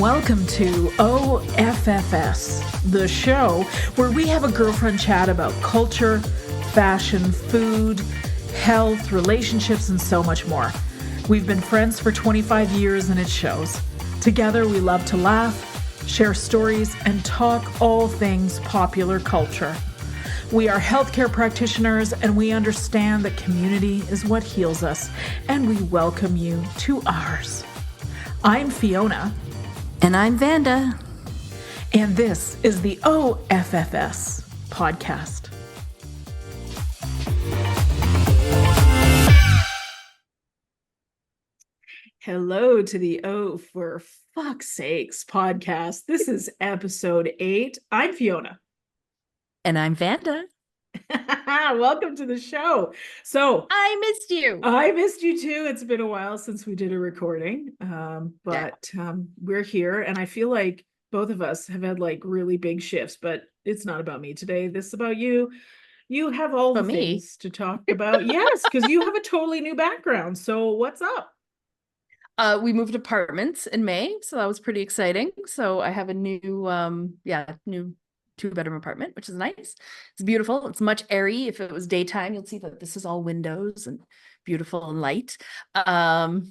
Welcome to OFFS, the show where we have a girlfriend chat about culture, fashion, food, health, relationships, and so much more. We've been friends for 25 years and it shows. Together we love to laugh, share stories, and talk all things popular culture. We are healthcare practitioners and we understand that community is what heals us, and we welcome you to ours. I'm Fiona. And I'm Vanda. And this is the OFFS podcast. Hello to the Oh For Fuck's Sakes podcast. This is episode 8. I'm Fiona. And I'm Vanda. Welcome to the show. So I missed you. I missed you too. It's been a while since we did a recording, but we're here, and I feel like both of us have had like really big shifts, but it's not about me today. This is about you. You have all the things to talk about. Yes, because you have a totally new background. So what's up? We moved apartments in May, so that was pretty exciting. So I have a new, new 2-bedroom apartment, which is nice. It's beautiful. It's much airy. If it was daytime, you'll see that this is all windows and beautiful and light. But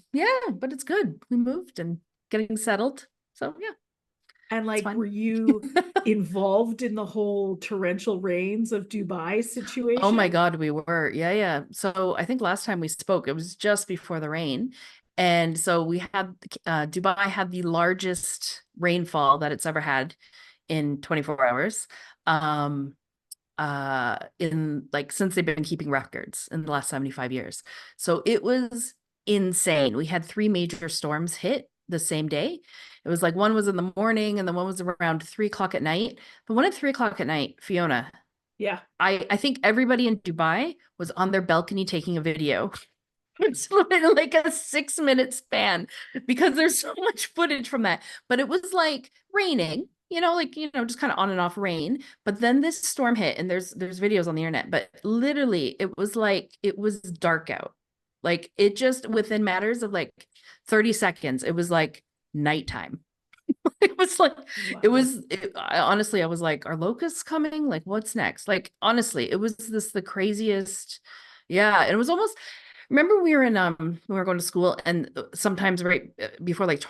it's good. We moved and getting settled. So yeah. And like, were you involved in the whole torrential rains of Dubai situation? Oh my God, we were. Yeah. So I think last time we spoke, it was just before the rain. And so we had, Dubai had the largest rainfall that it's ever had in 24 hours, in like, since they've been keeping records in the last 75 years. So it was insane. We had 3 major storms hit the same day. It was like one was in the morning and then one was around 3 o'clock at night. The one at 3 o'clock at night, Fiona. Yeah. I think everybody in Dubai was on their balcony taking a video. It's like a 6-minute span because there's so much footage from that. But it was like raining, just kind of on and off rain. But then this storm hit, and there's videos on the internet, but literally it was like, it was dark out. Like it just within matters of like 30 seconds, it was like nighttime. It was like, wow. Honestly, I was like, are locusts coming? Like, what's next? Like, honestly, it was the craziest. Yeah. It was almost, remember we were going to school, and sometimes right before like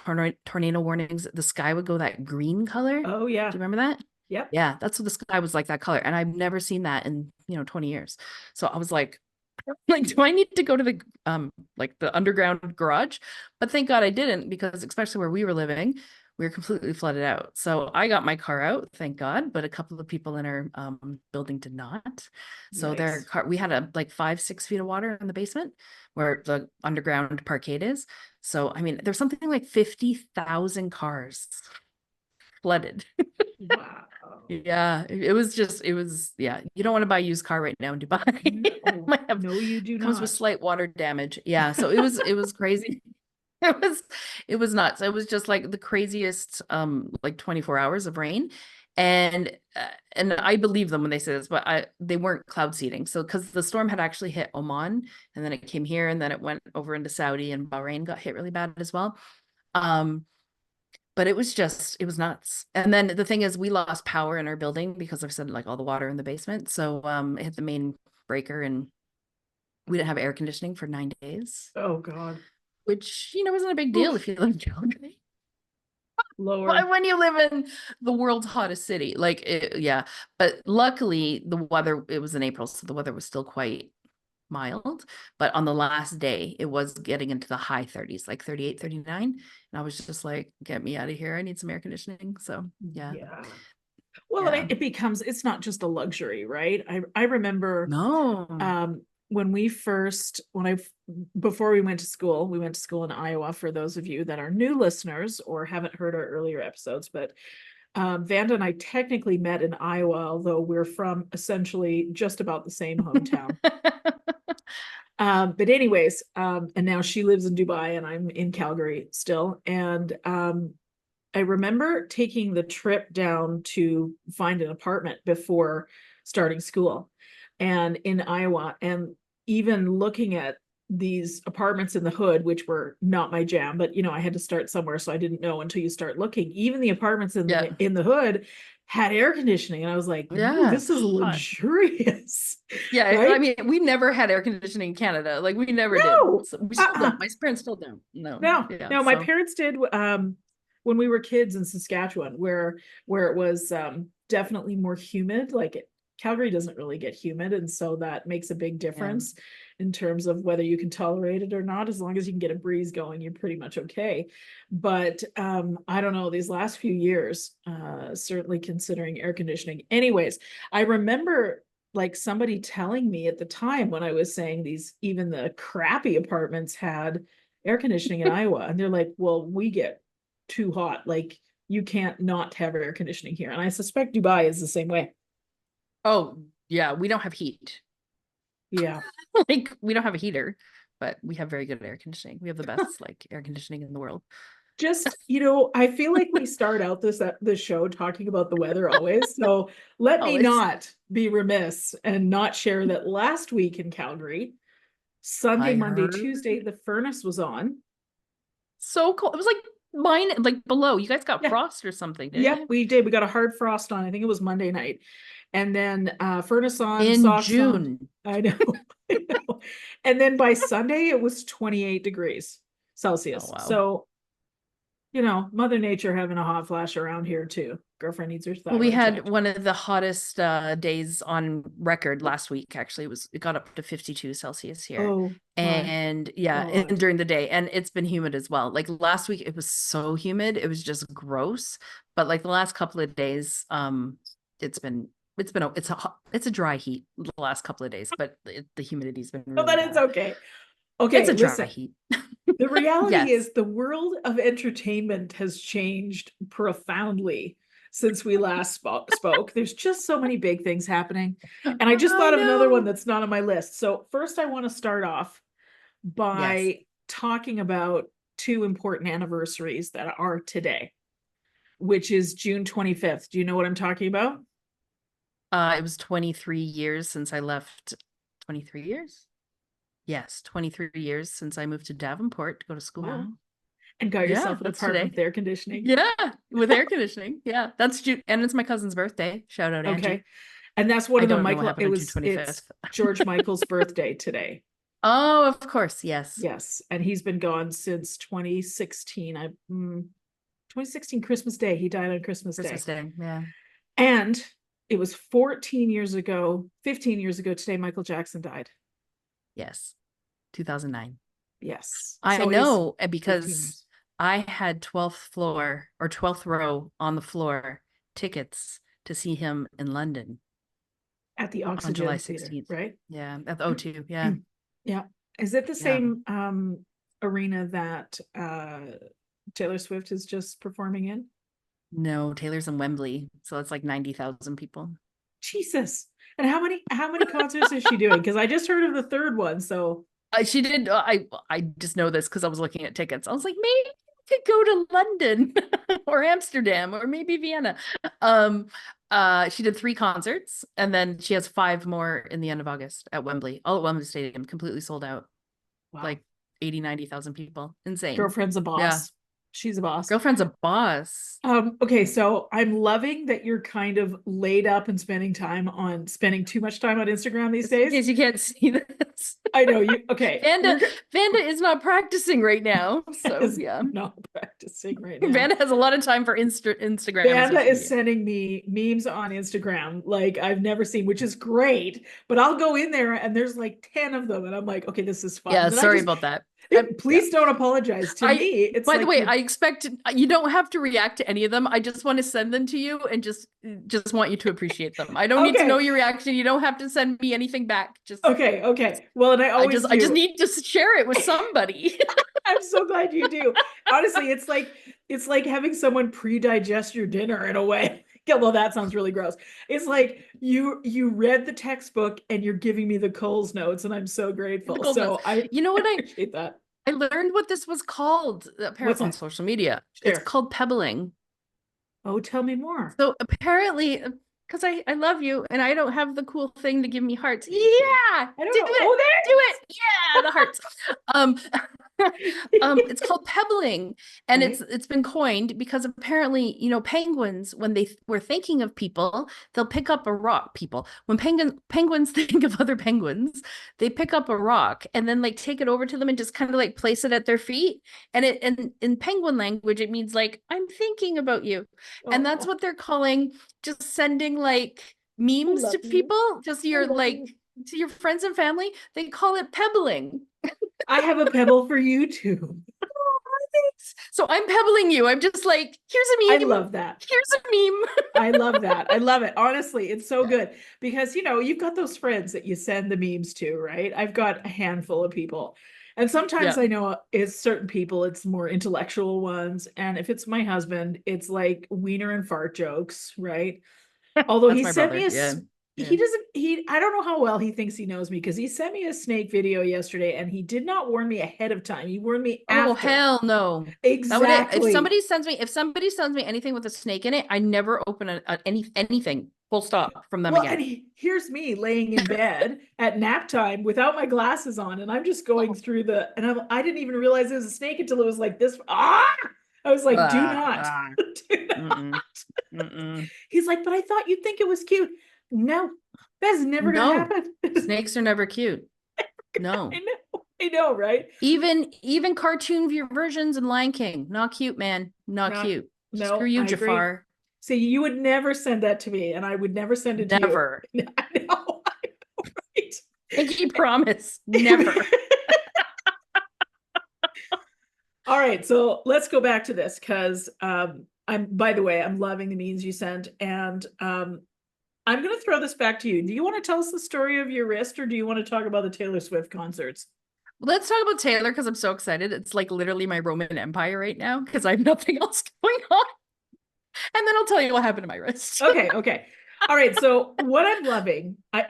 tornado warnings, the sky would go that green color. Oh yeah. Do you remember that? Yep. Yeah, that's what the sky was like, that color. And I've never seen that in 20 years. So I was like, do I need to go to the the underground garage? But thank God I didn't, because especially where we were living, we were completely flooded out. So I got my car out, thank God, but a couple of people in our building did not. So their car, we had like 5-6 feet of water in the basement where the underground parkade is. So I mean, there's something like 50,000 cars flooded. Wow. Yeah, it was, yeah. You don't want to buy a used car right now in Dubai. No, you do not. Comes with slight water damage. Yeah, so it was crazy. It was nuts. It was just like the craziest like 24 hours of rain. And I believe them when they say this, but they weren't cloud seeding. So because the storm had actually hit Oman, and then it came here, and then it went over into Saudi, and Bahrain got hit really bad as well. But it was nuts. And then the thing is, we lost power in our building because I've said like all the water in the basement. So it hit the main breaker, and we didn't have air conditioning for 9 days. Oh God. Which, isn't a big deal if you live in Calgary. Lower. When you live in the world's hottest city, yeah. But luckily the weather, it was in April, so the weather was still quite mild. But on the last day, it was getting into the high 30s, like 38, 39. And I was just like, get me out of here. I need some air conditioning. So yeah. Well, yeah. It's not just a luxury, right? I remember before we went to school in Iowa, for those of you that are new listeners or haven't heard our earlier episodes, but Vanda and I technically met in Iowa, although we're from essentially just about the same hometown. But anyways, and now she lives in Dubai and I'm in Calgary still. And I remember taking the trip down to find an apartment before starting school and in Iowa, and even looking at these apartments in the hood, which were not my jam, but I had to start somewhere, so I didn't know until you start looking. Even the apartments in Yeah. the hood had air conditioning, and I was like, "Ooh, Yeah. this is Hot. luxurious." Yeah. I Right? mean, we never had air conditioning in Canada. Like we never did. No. So we still Uh-uh. don't. My parents still don't. No. No. Yeah. No, my So parents did when we were kids in Saskatchewan, where it was definitely more humid. Calgary doesn't really get humid, and so that makes a big yeah. difference in terms of whether you can tolerate it or not. As long as you can get a breeze going, you're pretty much okay. But I don't know, these last few years, certainly considering air conditioning. Anyways, I remember like somebody telling me at the time when I was saying even the crappy apartments had air conditioning in Iowa, and they're like, well, we get too hot. Like, you can't not have air conditioning here. And I suspect Dubai is the same way. Oh, yeah. We don't have heat. Yeah. Like we don't have a heater, but we have very good air conditioning. We have the best like air conditioning in the world. Just, I feel like we start out this show talking about the weather always. So let me Always. not be remiss and not share that last week in Calgary, Sunday, I Monday, heard Tuesday, the furnace was on. so cold. It was like like below. You guys got Yeah. frost or something, didn't Yep, you? we did. We got a hard frost on. I think it was Monday night. And then furnace on, In socks on. June. I know. I know. And then by Sunday it was 28 degrees Oh Celsius. wow. So, Mother Nature having a hot flash around here too. Girlfriend needs her Well, we thyroid had checked. one of the hottest days on record last week. Actually, it got up to 52 Celsius here, Oh my and yeah, God. and during the day, and it's been humid as well. Like last week, it was so humid, it was just gross. But like the last couple of days, it's been it's a dry heat the last couple of days, but the humidity's been No, really that is bad. okay. It's Okay, a dry listen. heat. The reality Yes. is the world of entertainment has changed profoundly since we last spoke. There's just so many big things happening. And I just I thought of another one know. that's not on my list. So first I want to start off Yes. by talking about two important anniversaries that are today, which is June 25th. Do you know what I'm talking about? It was 23 years since I left. 23 years? Yes, 23 years since I moved to Davenport to go to school. Wow. And got Yeah, yourself an that's apartment today. with air conditioning. Yeah, with air conditioning. Yeah, that's June, and it's my cousin's birthday. Shout out Okay. Angie. And that's one I of the don't know what Michael, happened on June it's 25th. George Michael's birthday today. Oh, of course, yes. Yes. And he's been gone since 2016. 2016 Christmas Day. He died on Christmas Day. Christmas Day. Yeah. And it was 15 years ago today, Michael Jackson died. Yes. 2009. Yes. I So it is know 15 because years. I had 12th floor or 12th row on the floor tickets to see him in London At the on July Oxygen Theater, 16th. right? Yeah, at the O2. Yeah. Yeah. Is it the Yeah. same arena that Taylor Swift is just performing in? No, Taylor's in Wembley, so it's like 90,000 people. Jesus. And how many concerts is she doing? Because I just heard of the third one. So She did. I just know this because I was looking at tickets. I was like, maybe we could go to London or Amsterdam or maybe Vienna. She did 3 concerts, and then she has 5 more in the end of August at Wembley, all at Wembley Stadium, completely sold out, wow. like 80, 90,000 people. Insane. Girlfriend's a boss. Yeah. She's a boss. Girlfriend's a boss. Okay, so I'm loving that you're kind of laid up and spending too much time on Instagram these In days. case you can't see this. I know you. Okay, Vanda is not practicing right now, so yeah. Not practicing right now. Vanda has a lot of time for Instagram. Vanda is sending me memes on Instagram like I've never seen, which is great. But I'll go in there and there's like 10 of them, and I'm like, okay, this is fun. Yeah, sorry about that. Please don't apologize to me. It's by the way, I expect you don't have to react to any of them. I just want to send them to you and just want you to appreciate them. I don't need to know your reaction. You don't have to send me anything back. Just okay. Well, and I just need to share it with somebody. I'm so glad you do. Honestly, it's like having someone pre-digest your dinner in a way. Well, that sounds really gross. It's like you read the textbook and you're giving me the Coles notes, and I'm so grateful. So you know what, I appreciate that. I learned what this was called apparently on social media. It's called pebbling. Oh, tell me more. So apparently because I love you and I don't have the cool thing to give me hearts. Yeah, I don't do know. it, Oh, do it. Yeah, the hearts. Um, it's called pebbling, and there. it's been coined because apparently, penguins, when they were thinking of people, they'll pick up a rock. People, when penguins think of other penguins, they pick up a rock and then like take it over to them and just kind of like place it at their feet. And in penguin language, it means like I'm thinking about you, and that's Oh, what they're calling just sending like I memes love to you. people, just I your love like you. to your friends and family. They call it pebbling. I have a pebble for you too. Thanks. So I'm pebbling you. I'm just like, here's I a meme. love that. Here's a meme. I love that. I love it. Honestly, it's so good because you've got those friends that you send the memes to, right? I've got a handful of people. And sometimes Yeah. I know it's certain people, it's more intellectual ones. And if it's my husband, it's like wiener and fart jokes, right? Although That's my brother. Yeah. Yeah. he doesn't, I don't know how well he thinks he knows me because he sent me a snake video yesterday and he did not warn me ahead of time. He warned me Oh, after. hell no. That would it. Exactly. If somebody sends me anything with a snake in it, I never open anything. Full stop from them Well, and again. here's me laying in bed at nap time without my glasses on, and I'm just going through I didn't even realize it was a snake until it was like this. Ah! I was like, do Ah, not, ah. do Mm-mm. not. Mm-mm. He's like, but I thought you'd think it was cute. No, that's never gonna No. happen. Snakes are never cute. No. I know, right? Even cartoon versions in Lion King, not cute, man. Not Not, cute. Screw no, you, I agree. Jafar. See, you would never send that to me, and I would never send it to you. Never. I know, right? Pinky promise. Never. All right, so let's go back to this because by the way, I'm loving the memes you sent, and I'm gonna throw this back to you. Do you want to tell us the story of your wrist, or do you want to talk about the Taylor Swift concerts? Let's talk about Taylor because I'm so excited. It's like literally my Roman Empire right now because I have nothing else going on. And then I'll tell you what happened to my wrist. Okay, okay. All right, so what I'm loving, I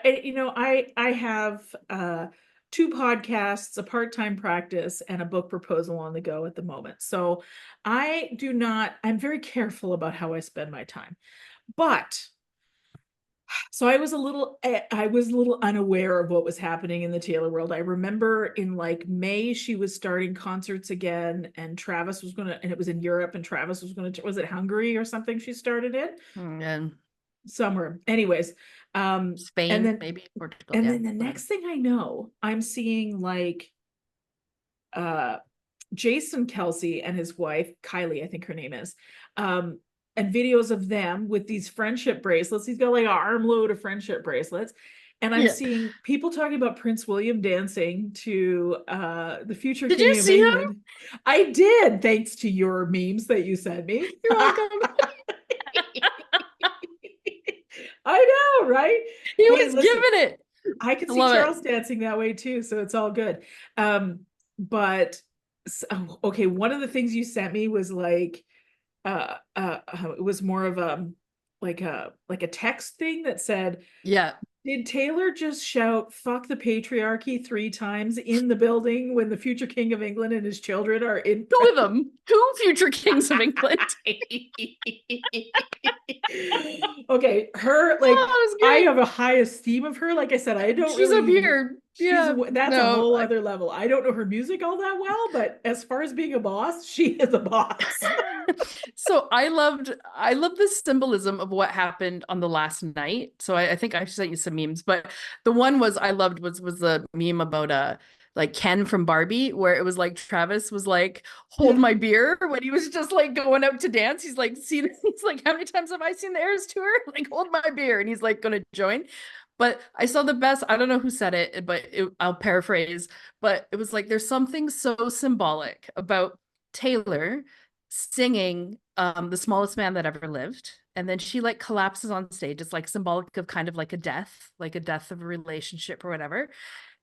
have two podcasts, a part-time practice, and a book proposal on the go at the moment. So I'm very careful about how I spend my time. But so I was a little unaware of what was happening in the Taylor world. I remember in like May she was starting concerts again, and Travis was gonna, and it was in Europe, and Travis was gonna, was it Hungary or something she started it? And Somewhere. Anyways, and Spain, then maybe Portugal. and Yeah. then the Whatever. next thing I know, I'm seeing like uh Jason Kelsey and his wife, Kylie, I think her name is, and videos of them with these friendship bracelets. He's got like an armload of friendship bracelets. And I'm Yeah. seeing people talking about Prince William dancing to the future Did you King of see him? England. I did, thanks to your memes that you sent me. You're welcome. I know, right? He Hey, was listen, giving it. I could I see love it. Charles dancing that way too, so it's all good. But okay, one of the things you sent me was like it was more of like a text thing that said, Yeah. did Taylor just shout fuck the patriarchy 3 times in the building when the future king of England and his children are in Two of them. Two future kings of England. Okay, her, Oh, like, that was I great. have a high esteem of her. Like I said, I don't She's really up even, here. Yeah. that's a No. whole other level. I don't know her music all that well, but as far as being a boss, she is a boss. So I love the symbolism of what happened on the last night. So I think I sent you some memes, but the one was I loved was the meme about like Ken from Barbie, where it was like Travis was like, hold Yeah. my beer when he was just like going out to dance. He's like, he's like, how many times have I seen the Eras tour? Like, hold my beer. And he's like gonna join. But I saw the best, I don't know who said it, but I'll paraphrase, but it was like there's something so symbolic about Taylor singing The Smallest Man That Ever Lived. And then she like collapses on stage. It's like symbolic of kind of like a death of a relationship or whatever.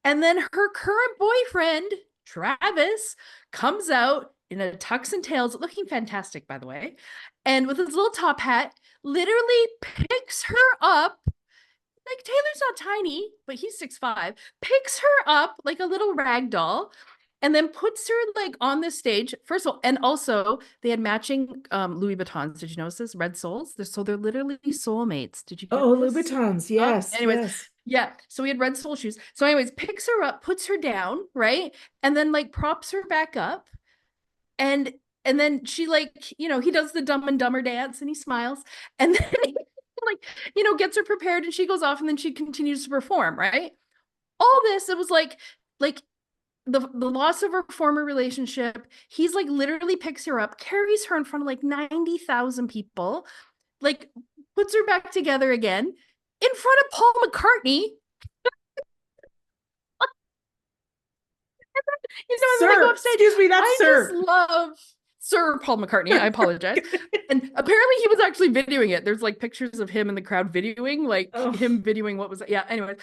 And then her current boyfriend, Travis, comes out in a tux and tails, looking fantastic, by the way, and with his little top hat, literally picks her up. Like Taylor's not tiny, but he's 6'5", picks her up like a little rag doll and then puts her like on the stage. First of all, and also they had matching Louis Vuittons. Did you notice this? Red soles. They're literally soulmates. Did you get Oh, this? Louboutins. Yes, Anyways, yes. yeah. So we had red sole shoes. So, anyways, picks her up, puts her down, right? And then like props her back up. And then she like, he does the Dumb and Dumber dance and he smiles. And then he, like, gets her prepared and she goes off and then she continues to perform, right? All this, it was like the loss of her former relationship. He's like literally picks her up, carries her in front of like 90,000 people, like puts her back together again in front of Paul McCartney. And then go Sir, upstage. excuse me, that's I sir. just love Sir Paul McCartney. I apologize. And apparently he was actually videoing it. There's like pictures of him in the crowd videoing, like him videoing what was, yeah, anyway.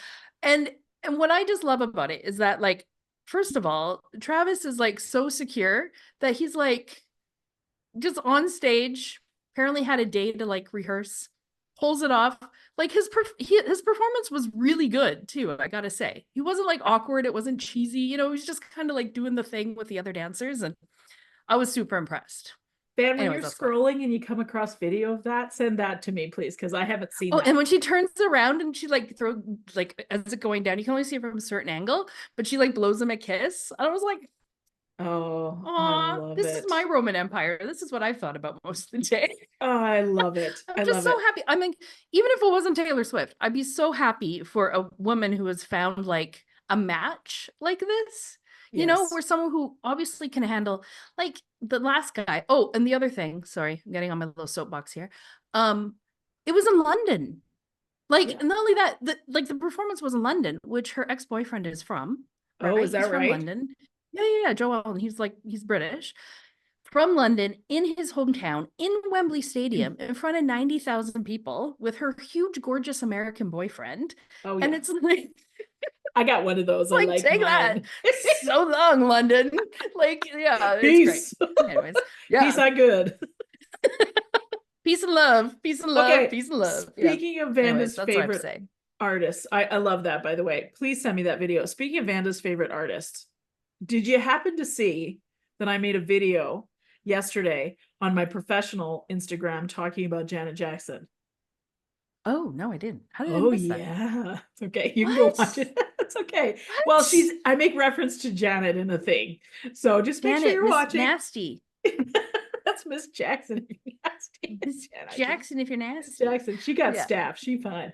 And what I just love about it is that, like, first of all, Travis is like so secure that he's like just on stage, apparently had a day to like rehearse, pulls it off. Like his performance was really good too, I gotta say. He wasn't like awkward, it wasn't cheesy, he was just kind of like doing the thing with the other dancers, and I was super impressed. Ben, when Anyways, you're that's fine. scrolling and you come across video of that, send that to me, please, because I haven't seen Oh, that. and when she turns around and she like throw like as it going down, you can only see it from a certain angle, but she like blows him a kiss. I was like, Oh, I "Aw, love this is it. my Roman Empire. This is what I've thought about most of the day." Oh, I love it. I'm I just love so it. happy. I mean, even if it wasn't Taylor Swift, I'd be so happy for a woman who has found like a match like this, Yes. where someone who obviously can handle like the last guy. Oh, and the other thing, sorry, I'm getting on my little soapbox here. Um, it was in London. Like, Yeah. not only that, the performance was in London, which her ex-boyfriend is from, Oh, right? is He's that from right? London. Yeah, Joe Allen. He's British, from London, in his hometown, in Wembley Stadium, in front of 90,000 people with her huge, gorgeous American boyfriend. Oh, And yeah. it's like, I got one of those. I like take that. mine. So long, London. Like, yeah, it's great. Peace. Anyways, Peace, yeah. I good. Peace and love. Peace and love. Okay. Peace and love. Yeah. Speaking of Anyways, Vanda's that's what I have to favorite say. artists, I love that, by the way. Please send me that video. Speaking of Vanda's favorite artists, did you happen to see that I made a video yesterday on my professional Instagram talking about Janet Jackson? Oh, no, I didn't. How did I Oh, miss that? yeah. It's okay. You can go watch What? it. It's okay. Well, What? I make reference to Janet in the thing. So just make sure Janet, you're Miss watching. Nasty. That's Miss Jackson. Miss Janet Jackson, if you're nasty. Jackson. She got Yeah. staff. She fine.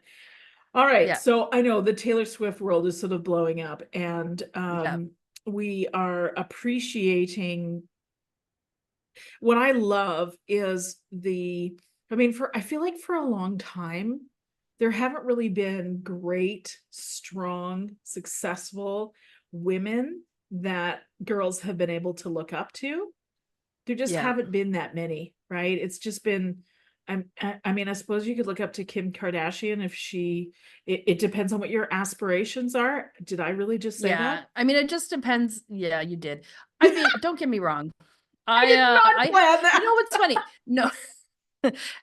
All right. Yeah. So I know the Taylor Swift world is sort of blowing up, and Yeah. we are appreciating. What I love is I feel like for a long time, there haven't really been great, strong, successful women that girls have been able to look up to. There just Yeah. haven't been that many, right? It's just been, I mean, I suppose you could look up to Kim Kardashian if it depends on what your aspirations are. Did I really just say Yeah. that? I mean, it just depends. Yeah, you did. I mean, don't get me wrong. I did not plan that. You know what's funny? No.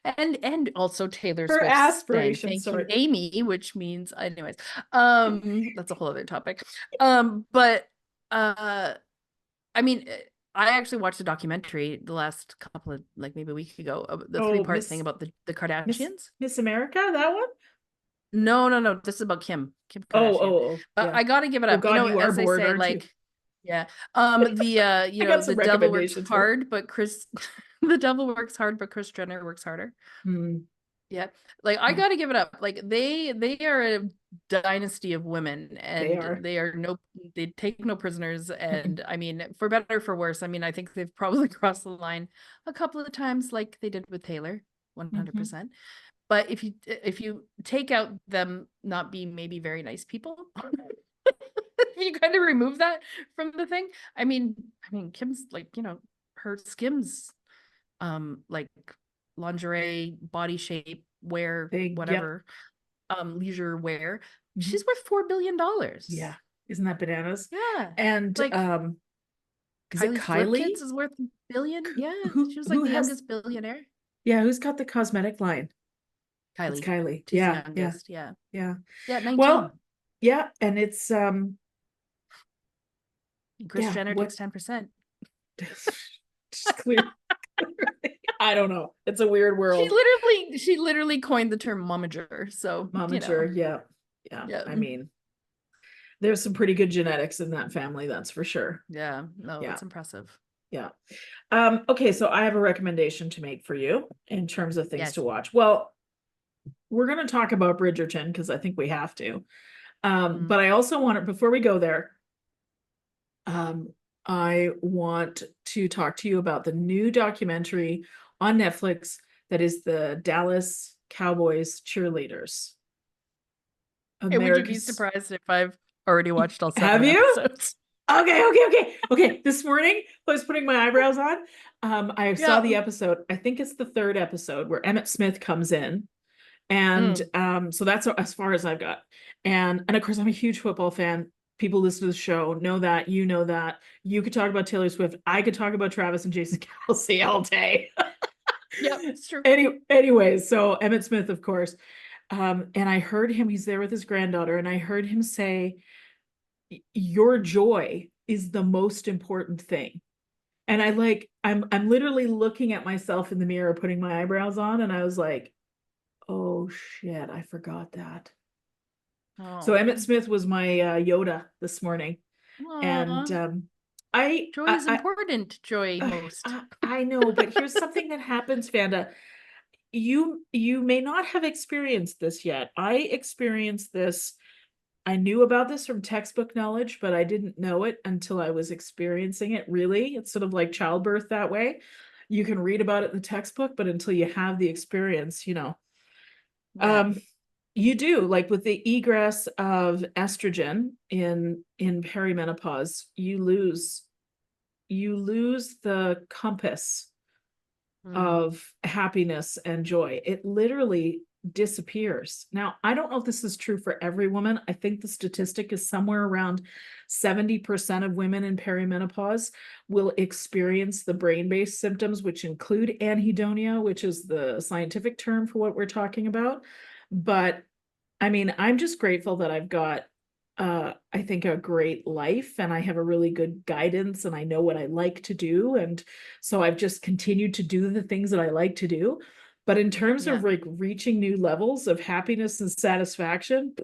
And also Taylor Her Swift's thing. aspirations, Thank you, sorry. Amy, which means anyways. That's a whole other topic. But I mean, I actually watched a documentary the last couple of like maybe a week ago, the Oh, three-part thing about the Kardashians. Miss America, that one? No. This is about Kim Kardashian. Oh, But yeah. I gotta give it Oh up. God, you are As they bored, say, aren't you? like, yeah. I got some The devil works recommendations here. hard, but the devil works hard, but Kris Jenner works harder. Hmm. Yeah. Like I gotta give it up. Like they are a dynasty of women, They and are. they take no prisoners. And I mean, for better or for worse, I mean, I think they've probably crossed the line a couple of times, like they did with Taylor, 100%. But if you take out them not being maybe very nice people, you kind of remove that from the thing. I mean, Kim's like, her Skims, like lingerie, body shape, wear, Big, yep. whatever, leisure wear. She's worth $4 billion. Yeah. Isn't that bananas? Yeah. And Like is it Kylie Flip Kylie? Kids is worth $1 billion. Yeah. She was like Who the has youngest billionaire. Yeah, who's got the cosmetic line? It's Kylie. Kylie. She's Yeah, the youngest. Yeah. yeah. Yeah, 19. Well, yeah, and it's Chris Yeah, Jenner what? takes 10%. Just clear. I don't know. It's a weird world. She literally coined the term momager. So, Momager, yeah. Yeah. yeah. I mean, there's some pretty good genetics in that family, that's for sure. Yeah. No, Yeah. it's impressive. Yeah. Okay, so I have a recommendation to make for you in terms of things to Yes. watch. Well, we're going to talk about Bridgerton because I think we have to. But I also want to, before we go there, I want to talk to you about the new documentary on Netflix that is the Dallas Cowboys Cheerleaders. Hey, would you be America's. surprised if I've already watched all Have 7 you? episodes? Okay. This morning I was putting my eyebrows on. I saw the Yeah. episode. I think it's the third episode where Emmett Smith comes in. And so that's as far as I've got. And of course, I'm a huge football fan. People listen to the show know that, you know that. You could talk about Taylor Swift. I could talk about Travis and Jason Kelce all day. Yep, it's true. Anyways, so Emmett Smith, of course. And I heard him, he's there with his granddaughter, and I heard him say, your joy is the most important thing. And I'm literally looking at myself in the mirror, putting my eyebrows on, and I was like, oh shit, I forgot that. So Emmett Smith was my Yoda this morning. And Aw. Joy is important. Joy most. I know, but here's something that happens, Vanda. You may not have experienced this yet. I experienced this. I knew about this from textbook knowledge, but I didn't know it until I was experiencing it. Really, it's sort of like childbirth that way. You can read about it in the textbook, but until you have the experience, Yeah. You do, like with the egress of estrogen in perimenopause, you lose the compass of happiness and joy. It literally disappears. Now, I don't know if this is true for every woman. I think the statistic is somewhere around 70% of women in perimenopause will experience the brain-based symptoms, which include anhedonia, which is the scientific term for what we're talking about. But I mean, I'm just grateful that I've got I think a great life, and I have a really good guidance, and I know what I like to do, and so I've just continued to do the things that I like to do. But in terms of like reaching new levels of happiness and satisfaction,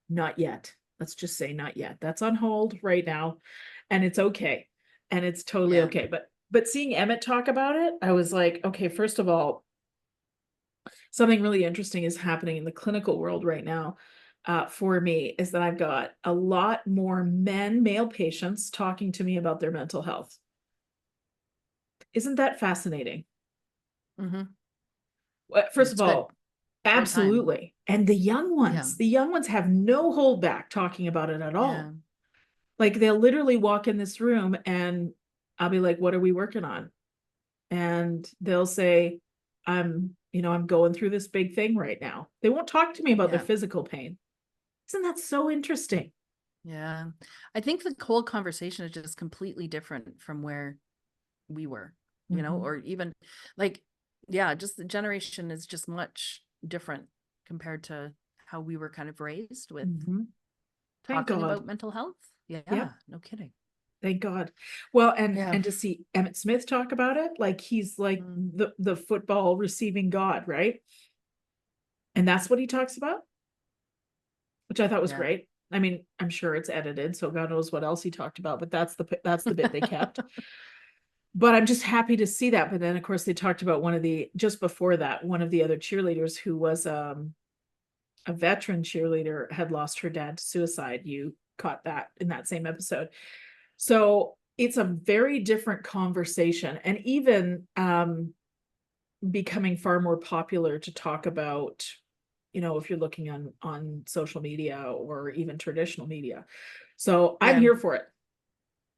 not yet. Let's just say not yet. That's on hold right now, and it's okay, and it's totally okay. But seeing Emmett talk about it, I was like, okay, first of all, something really interesting is happening in the clinical world right now. For me, is that I've got a lot more male patients talking to me about their mental health. Isn't that fascinating? First of all, absolutely. And the young ones have no hold back talking about it at all. Like they'll literally walk in this room and I'll be like, what are we working on? And they'll say, I'm going through this big thing right now. They won't talk to me about their physical pain. Isn't that so interesting? Yeah. I think the whole conversation is just completely different from where we were, or even like, just the generation is just much different compared to how we were kind of raised with talking about mental health. Yeah. No kidding. Thank God. Well, and to see Emmett Smith talk about it, like he's like the football receiving God, right? And that's what he talks about, which I thought was great. I mean, I'm sure it's edited, so God knows what else he talked about, but that's the bit they kept. But I'm just happy to see that. But then, of course, they talked about just before that, one of the other cheerleaders who was a veteran cheerleader had lost her dad to suicide. You caught that in that same episode. So it's a very different conversation, and even becoming far more popular to talk about, if you're looking on social media or even traditional media. So I'm here for it.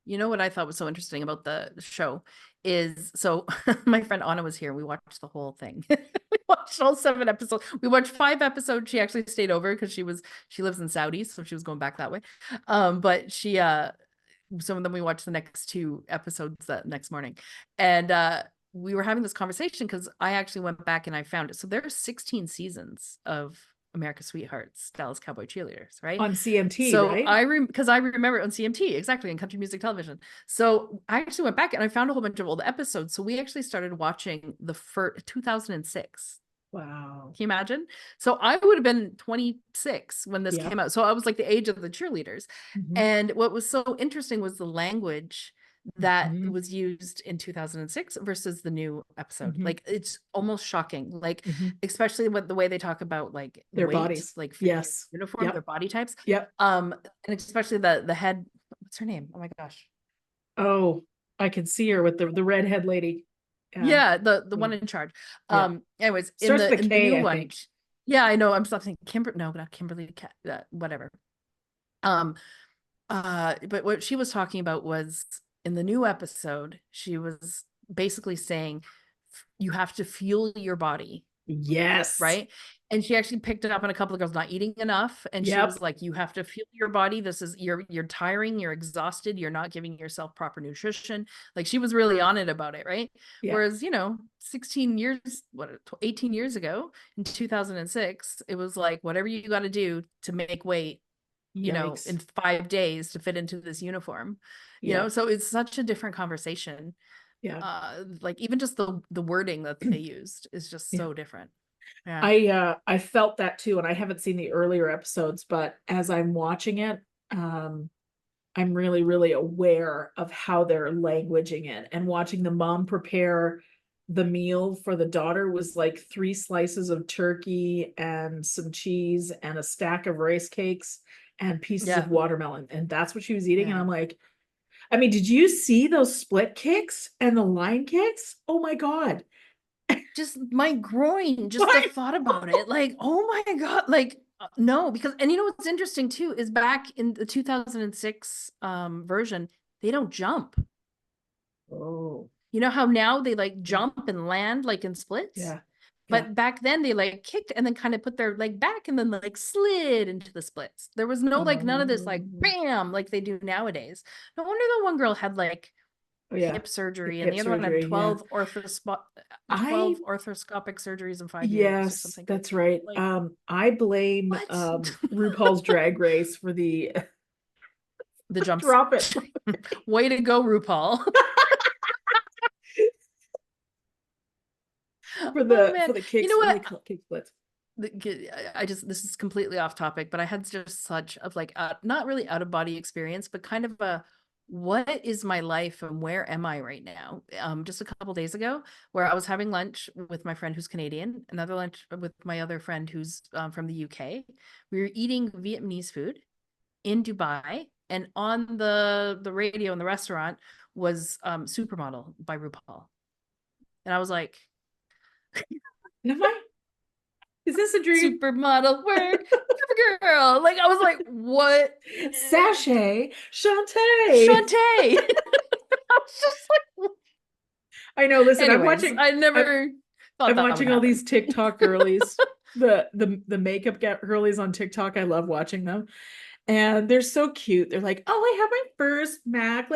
You know what I thought was so interesting about the show is, so my friend Anna was here. We watched the whole thing. We watched all 7 episodes. We watched 5 episodes. She actually stayed over because she lives in Saudi, so she was going back that way. But she some of them we watched the next 2 episodes that next morning. And we were having this conversation because I actually went back and I found it. So there are 16 seasons of America's Sweethearts, Dallas Cowboy Cheerleaders, right? On CMT, So right? because I remember on CMT, exactly, in country music television. So I actually went back and I found a whole bunch of old episodes. So we actually started watching the first 2006. Wow. Can you imagine? So I would have been 26 when this Yep. came out. So I was like the age of the cheerleaders. Mhm. And what was so interesting was the language that Mhm. was used in 2006 versus the new episode. Mhm. Like it's almost shocking. Like Mhm. especially with the way they talk about like Their weight, bodies. like fitting Yes. uniform, their Yep. body types. Yep. And especially the head, what's her name? Oh my gosh. Oh, I can see her with the redhead lady. Yeah. Yeah, the Yeah. one in charge. Yeah. Anyways, Starts with a in the new K, I one, think. yeah, I know. I'm still thinking no, not Kimberly, whatever. Um, but what she was talking about was in the new episode, she was basically saying you have to fuel your body, Yes. right? And she actually picked it up on a couple of girls not eating enough, and she Yep. was like, "You have to fuel your body. This is you're tiring, you're exhausted, you're not giving yourself proper nutrition." Like she was really on it about it, right? Yeah. Whereas 16 years, 18 years ago in 2006, it was like whatever you got to do to make weight, Yikes. in 5 days to fit into this uniform. Yeah. So it's such a different conversation. Yeah. Like even just the wording that they used is just Yeah. so different. Yeah. I felt that too, and I haven't seen the earlier episodes, but as I'm watching it, I'm really, really aware of how they're languaging it. And watching the mom prepare the meal for the daughter was like 3 slices of turkey and some cheese and a stack of rice cakes and pieces Yeah. of watermelon. And that's what she was eating. And Yeah. I'm like, I mean, did you see those split kicks and the line kicks? Oh my God. Just my groin, just the thought about it. Like, oh my God. Like, no, because, and what's interesting too is back in the 2006 version, they don't jump. Oh, You know how now they like jump and land like in splits? yeah. Yeah. But back then they like kicked and then kind of put their leg back and then like slid into the splits. There was no like none of this like Oh, bam like they do nowadays. No wonder the one girl had like oh yeah. hip surgery and Hip the other one had surgery. Yeah. 12 I orthoscopic surgeries in 5 years or Yes, something. that's right. Like I blame what? RuPaul's Drag Race for the The jumps. drop it Way to go, RuPaul. Oh man. for the kicks. You know What do they what? call it? Kick splits. I just this is completely off topic, but I had just such of like not really out of body experience, but kind of a what is my life and where am I right now? Just a couple days ago, where I was having lunch with my friend who's Canadian, another lunch with my other friend who's from the UK. We were eating Vietnamese food in Dubai, and on the radio in the restaurant was Supermodel by RuPaul, and I was like, Am I? Is this a dream? supermodel work, girl. Like I was like, what? Sachet, Shantae. Shantae. I was just like, I know. Listen, anyways, I I'm, never thought I'm that would watching all happen. these TikTok girlies. The makeup girlies on TikTok. I love watching them, and they're so cute. They're like, oh, I have my first MAC,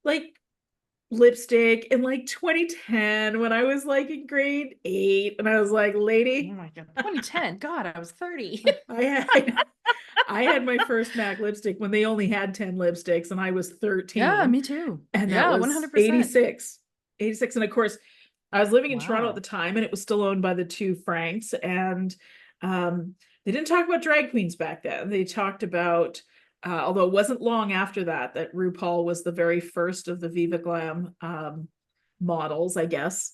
like lipstick in like 2010 when I was like in grade 8, and I was like, Oh lady, my God. 2010. God, I was 30. I had my first MAC lipstick when they only had 10 lipsticks, and I was Yeah, 13, me too. and that Yeah, was 100%. 86, and of course I was living in Toronto at the Wow. time, and it was still owned by the two Franks. And they didn't talk about drag queens back then. They talked about although it wasn't long after that RuPaul was the very first of the Viva Glam models, I guess.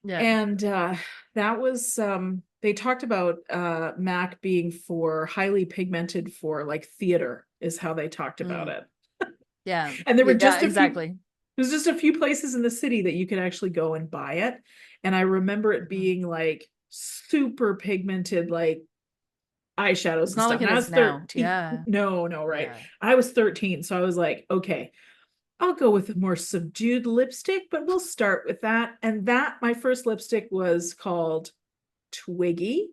Yeah. And that was they talked about MAC being for highly pigmented for like theater is how they talked about Mm. it. Yeah. And there were Yeah, just a few exactly. there's just a few places in the city that you could actually go and buy it. And I remember it Mhm. being like super pigmented, like eyeshadows It's and not stuff. like And it I is was now. 13. Yeah. No, no, right. Yeah. I was 13. So I was like, okay, I'll go with a more subdued lipstick, but we'll start with that. And my first lipstick was called Twiggy,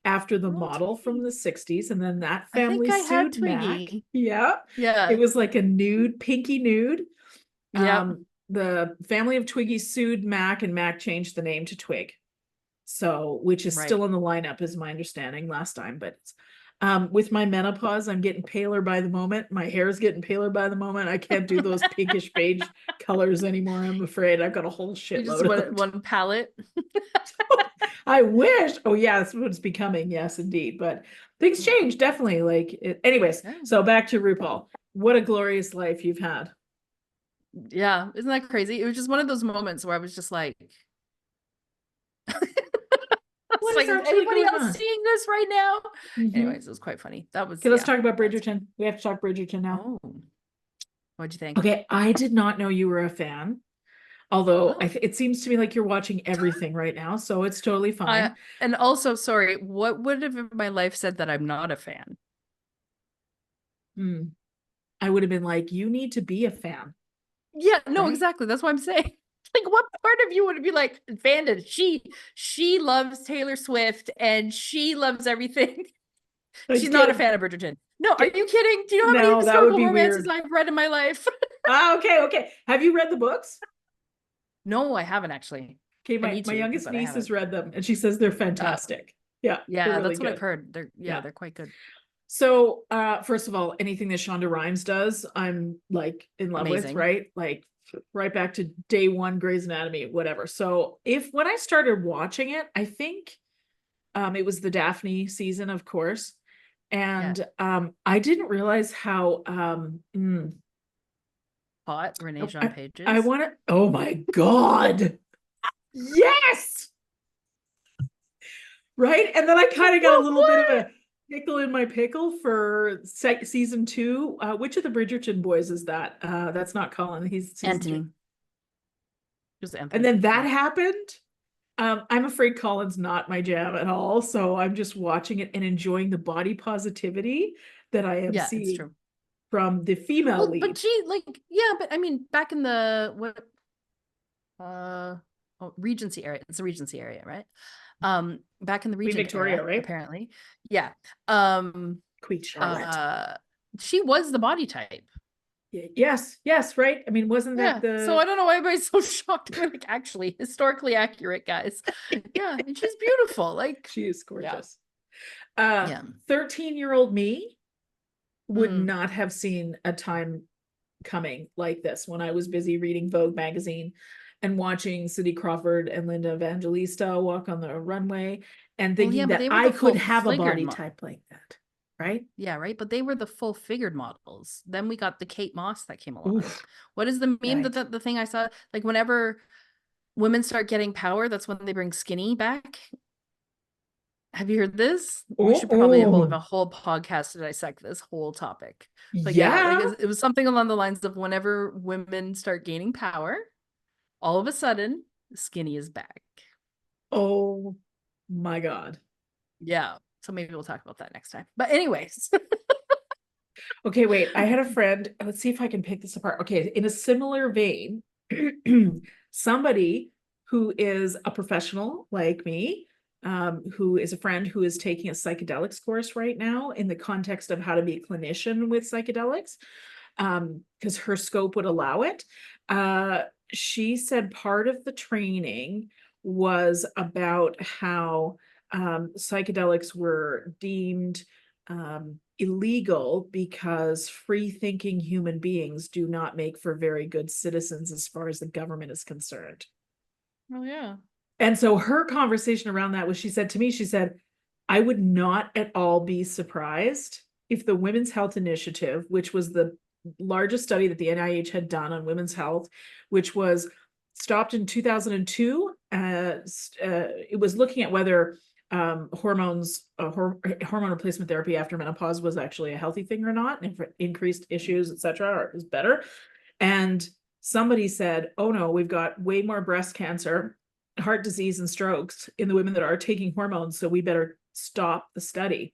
after the Oh, model from the Twiggy. 60s. And then that I think family I had sued MAC. Twiggy. Yeah. It Yeah. was like a nude, pinky nude. Yep. The family of Twiggy sued MAC, and MAC changed the name to Twig. So, which is Right. still in the lineup, is my understanding last time. But with my menopause, I'm getting paler by the moment. My hair is getting paler by the moment. I can't do those pinkish beige colors anymore. I'm afraid I've got a whole You just shitload of them. one palette. I wish. Oh yeah, that's what it's becoming. Yes, indeed. But things change, definitely. Anyways, Yeah. so back to RuPaul. What a glorious life you've had. Yeah, isn't that crazy? It was just one of those moments where I was just like, it's What is like, is actually anybody going else on? seeing this right now? Mhm. Anyways, it was quite funny. That was, Okay, let's yeah. talk about That's, Bridgerton. We have to talk Bridgerton now. oh, what'd you think? Okay, I did not know you were a fan. Although Oh, it seems to me like you're watching everything right now, so it's totally I, fine. and also, sorry, what would have my life said that I'm not a fan? Hmm. I would have been like, you need to be a fan, Yeah, no, right? exactly. That's what I'm saying. Like, what part of you would be like, Vanda, she loves Taylor Swift and she loves everything. Like, She's not a fan of Bridgerton. No, are get, you kidding? Do you know how many no, that would historical be romances weird. I've read in my life? Ah, okay, okay. Have you read the books? No, I haven't actually. Okay, I my, need my to, youngest but I niece has haven't. read them and she says they're Uh, fantastic. Yeah, they're yeah, really that's what I've good. heard. They're Yeah. they're quite good. So first of all, anything that Shonda Rhimes does, I'm like in love with, Amazing. right? Like right back to day one, Grey's Anatomy, whatever. So if when I started watching it, I think it was the Daphne season, of course. Yeah. And I didn't realize how Hot Renee Jean I Pages. want to, oh my God. Yes. Right. And then I kind of got a little bit of What? a pickle in my pickle for season two. Which of the Bridgerton boys is that? That's not Colin. He's season Anthony. three. Just And Anthony. then that Yeah. happened. I'm afraid Colin's not my jam at all. So I'm just watching it and enjoying the body positivity that I am Yeah, it's seeing true. from the female Well, but lead. she like, yeah, but I mean, back in the what oh, Regency area. It's the Regency area, right? Back in the Queen Regent Victoria, era, right? apparently. Yeah. Um, Queen Charlotte. uh, she was the body type. Yes, yes, right. I mean, wasn't that Yeah. So I the don't know why everybody's so shocked. We're like, actually, historically accurate, guys. Yeah, and she's beautiful. Like, she is yeah. gorgeous. Yeah. 13-year-old me would Mm. not have seen a time coming like this when I was busy reading Vogue magazine and watching Cindy Crawford and Linda Evangelista walk on the runway and Well, yeah, thinking but that they were I the could full have a figured body type like that, right? yeah, right. But they were the full figured models. Then we got the Kate Moss that came along. Oof, What is the meme that right. the thing I saw? Like whenever women start getting power, that's when they bring skinny back. Have you heard this? We Oh, should probably have oh, a whole podcast to dissect this whole topic. But yeah, like yeah. it was something along the lines of whenever women start gaining power, all of a sudden, skinny is back. Oh my God. Yeah. So maybe we'll talk about that next time. But anyways. Okay, wait. I had a friend. Let's see if I can pick this apart. Okay, in a similar vein, somebody who is a professional like me, who is a friend who is taking a psychedelics course right now in the context of how to be a clinician with psychedelics, because her scope would allow it. She said part of the training was about how psychedelics were deemed illegal because free thinking human beings do not make for very good citizens as far as the government is concerned. Oh yeah. And so her conversation around that was, she said to me, she said, I would not at all be surprised if the Women's Health Initiative, which was the largest study that the NIH had done on women's health, which was stopped in 2002, it was looking at whether hormone replacement therapy after menopause was actually a healthy thing or not, and if it increased issues, etc., or it was better. And somebody said, oh no, we've got way more breast cancer, heart disease, and strokes in the women that are taking hormones, so we better stop the study.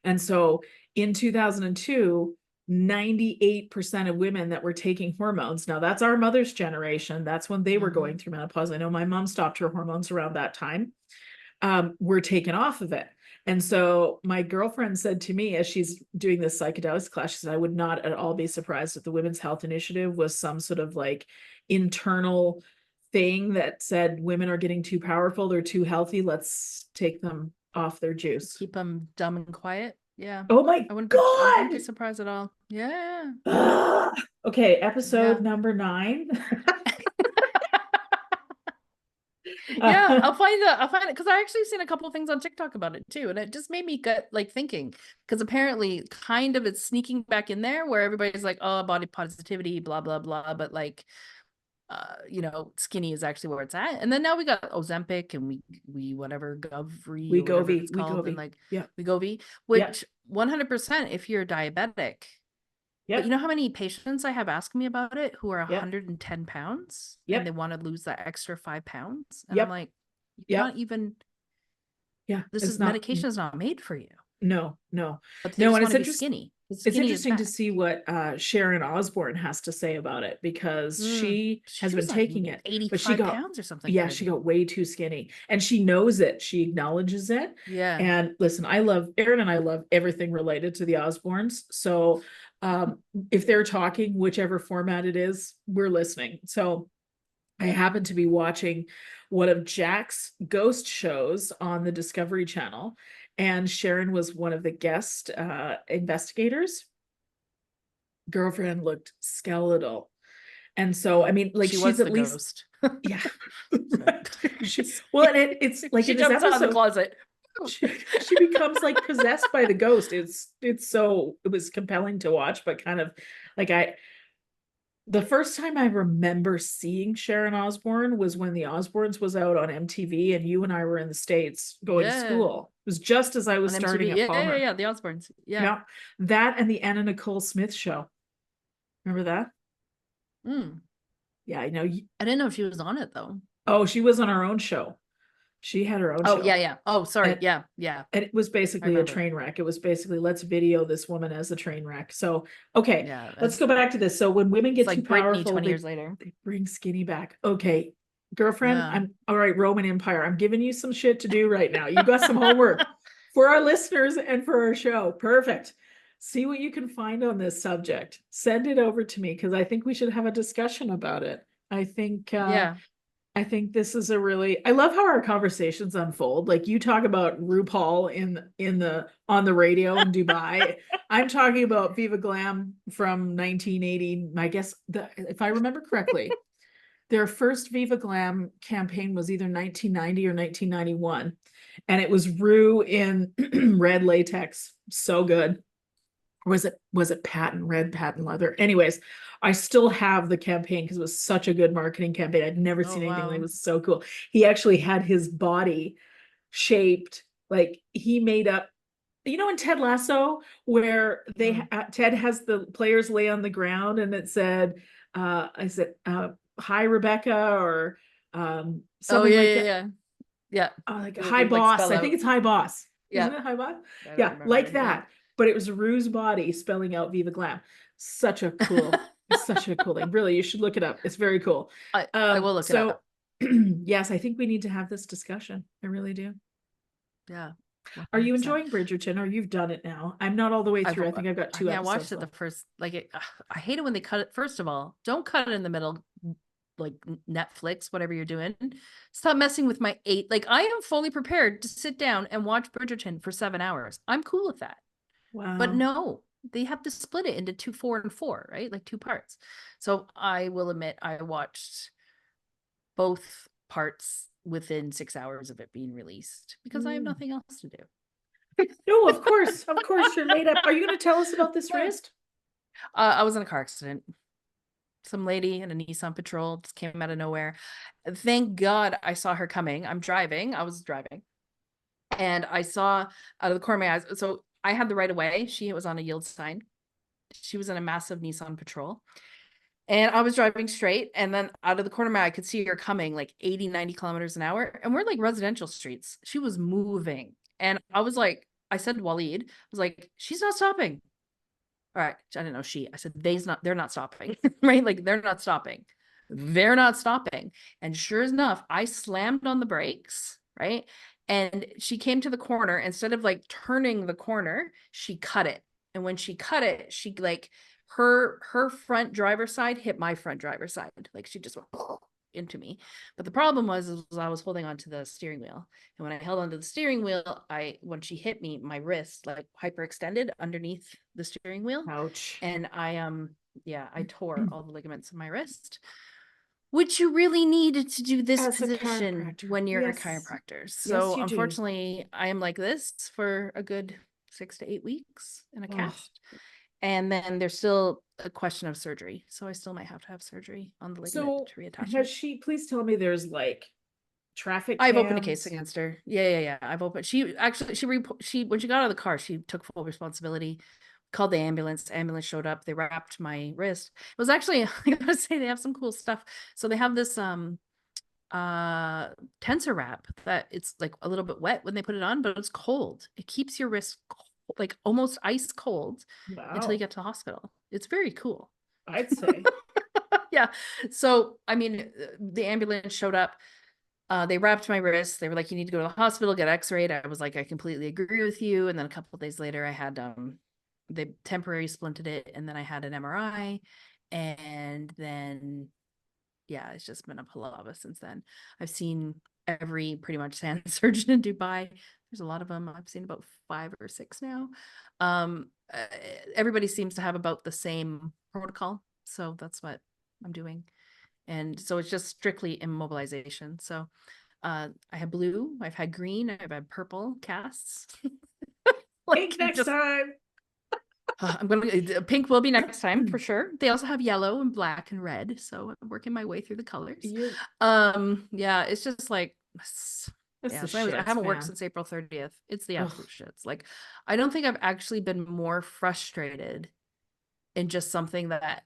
And so in 2002, 98% of women that were taking hormones, now that's our mother's generation, that's when they were going through menopause. I know my mom stopped her hormones around that time. Were taken off of it. And so my girlfriend said to me, as she's doing this psychedelics class, she said, I would not at all be surprised if the Women's Health Initiative was some sort of like internal thing that said women are getting too powerful, they're too healthy, let's take them off their juice. Keep them dumb and quiet. Yeah. Oh my I wouldn't be God. surprised at all. Yeah. Okay, episode Yeah. number 9. Yeah, I'll find it because I actually seen a couple of things on TikTok about it too, and it just made me get like thinking because apparently kind of it's sneaking back in there where everybody's like, oh, body positivity, blah blah blah, but like skinny is actually where it's at. And then now we got Ozempic and we whatever Govri or whatever it's called, and like Yeah. Wegovy, Yeah. which 100% if you're diabetic. But Yep. you know how many patients I have asking me about it who are Yep. 110 pounds Yep. and they want to lose that extra 5 pounds? And Yep. I'm like, you Yep. can't even, Yeah. medication is not made for you. No. But they just want to be skinny. It's interesting to see what Sharon Osbourne has to say about it, because she has been was taking like it, 85 but she got pounds or something. Yeah, crazy. she got way too skinny, and she knows it. She acknowledges it. Yeah. And listen, Aaron and I love everything related to the Osbournes. So if they're talking, whichever format it is, we're listening. So I happen to be watching one of Jack's ghost shows on the Discovery Channel, and Sharon was one of the guest investigators. Girlfriend looked skeletal. And so, I mean, like, she she's was at the least ghost. Yeah. Well, and it's like she in this jumps out of the episode, closet. she becomes like possessed by the ghost. It was compelling to watch, but kind of like the first time I remember seeing Sharon Osbourne was when the Osbournes was out on MTV, and you and I were in the States going to school. It was just as I was on starting MTV. at Palmer. Yeah, the Osbournes. Yeah. That and the Anna Nicole Smith show. Remember that? Yeah, I know. I didn't know she was on it though. Oh, she was on her own show. She had her own show. Oh, yeah. Oh, sorry. Yeah. And it was basically a train wreck. It was basically, let's video this woman as a train wreck. So, okay, let's go back to this. So when women get too powerful, 20 years later, they bring skinny back. Okay, girlfriend, I'm all right. Roman Empire, I'm giving you some shit to do right now. You got some homework for our listeners and for our show. Perfect. See what you can find on this subject. Send it over to me, because I think we should have a discussion about it. I think this is I love how our conversations unfold. Like, you talk about RuPaul on the radio in Dubai. I'm talking about Viva Glam from 1980. I guess if I remember correctly, their first Viva Glam campaign was either 1990 or 1991. And it was Rue in red latex. So good. Was it patent leather? Anyways, I still have the campaign because it was such a good marketing campaign. I'd never seen anything that was so cool. He actually had his body shaped, like he made up, in Ted Lasso, where Ted has the players lay on the ground and it said, hi Rebecca, or something yeah. Like hi boss. I think it's hi boss. Yeah. Isn't it hi boss? Yeah, like that. Yeah. But it was Rue's body spelling out Viva Glam. Such a cool thing. Really, you should look it up. It's very cool. I will look it up. Yes, I think we need to have this discussion. I really do. Yeah. 100%. Are you enjoying Bridgerton, or you've done it now? I'm not all the way through. I think I've got 2 episodes. I watched it the first, I hate it when they cut it. First of all, don't cut it in the middle, like Netflix, whatever you're doing. Stop messing with my 8. Like, I am fully prepared to sit down and watch Bridgerton for 7 hours. I'm cool with that. Wow. But no, they have to split it into 2, 4, and 4, right? Like 2 parts. So I will admit I watched both parts within 6 hours of it being released because I have nothing else to do. No, of course you're laid up. Are you going to tell us about this wrist? I was in a car accident. Some lady in a Nissan Patrol just came out of nowhere. Thank God I saw her coming. I was driving, and I saw out of the corner of my eyes. So I had the right of way. She was on a yield sign. She was in a massive Nissan Patrol. And I was driving straight. And then out of the corner of my eye, I could see her coming like 80, 90 kilometers an hour. And we're like residential streets. She was moving. And I was like, I said to Waleed, I was like, she's not stopping. All right. I didn't know she. I said, they're not stopping. Right? Like, they're not stopping. They're not stopping. And sure enough, I slammed on the brakes. Right. And she came to the corner. Instead of like turning the corner, she cut it. And when she cut it, she like her front driver's side hit my front driver's side. Like, she just went, into me. But the problem was I was holding onto the steering wheel. And when I held onto the steering wheel, when she hit me, my wrist like hyperextended underneath the steering wheel. Ouch. And I tore all the ligaments of my wrist, which you really needed to do this As a position chiropractor. when you're a Yes. chiropractor. Yes, So you do. unfortunately, I am like this for a good 6 to 8 weeks in a Ugh. cast. And then there's still a question of surgery. So I still might have to have surgery on the ligament So to reattach has it. she, please tell me there's like traffic I've opened a case cams? against her. Yeah. I've opened. She actually, when she got out of the car, she took full responsibility, called the ambulance. Ambulance showed up. They wrapped my wrist. It was actually, I gotta say, they have some cool stuff. So they have this tensor wrap that it's like a little bit wet when they put it on, but it's cold. It keeps your wrist like almost ice cold until you Wow. get to the hospital. It's very cool. I'd say. Yeah. So, I mean, the ambulance showed up. They wrapped my wrist. They were like, you need to go to the hospital, get x-rayed. I was like, I completely agree with you. And then a couple of days later, I had they temporary splinted it, and then I had an MRI. And then yeah, it's just been a palava since then. I've seen every pretty much hand surgeon in Dubai. There's a lot of them. I've seen about 5 or 6 now. Uh, Everybody seems to have about the same protocol. So that's what I'm doing. And so it's just strictly immobilization. So I have blue, I've had green, I've had purple casts. Pink next time. I'm gonna pink will be next time for sure. They also have yellow and black and red, so I'm working my way through the colors. Yeah, it's just like That's the I shits, haven't worked man. since April 30th. It's the Ugh. absolute shits. Like, I don't think I've actually been more frustrated in just something that,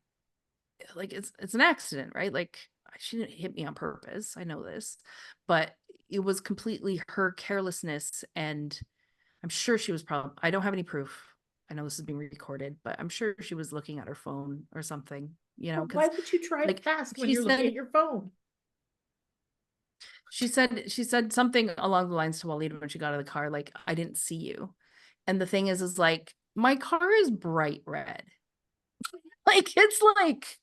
like, it's an accident, right? Like, she didn't hit me on purpose. I know this, but it was completely her carelessness, and I'm sure she was probably, I don't have any proof. I know this is being recorded, but I'm sure she was looking at her phone or something, Well, because why would you drive like fast when she you're looking at said, your phone? she said something along the lines to Walid when she got out of the car, like, I didn't see you. And the thing is like, my car is bright red. Like, it's like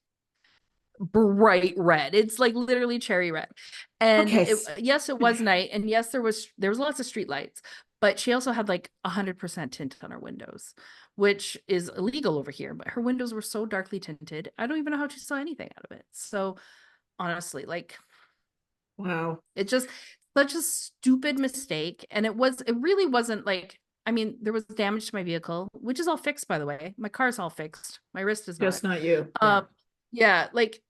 bright red. It's like literally cherry red. And Okay. yes, it was night, and yes, there was lots of street lights, but she also had like 100% tint on her windows, which is illegal over here. But her windows were so darkly tinted, I don't even know how she saw anything out of it. So honestly, like, Wow. it just such a stupid mistake. And it really wasn't like, I mean, there was damage to my vehicle, which is all fixed, by the way. My car's all fixed. My wrist is Just not. not you. Yeah. Yeah, like,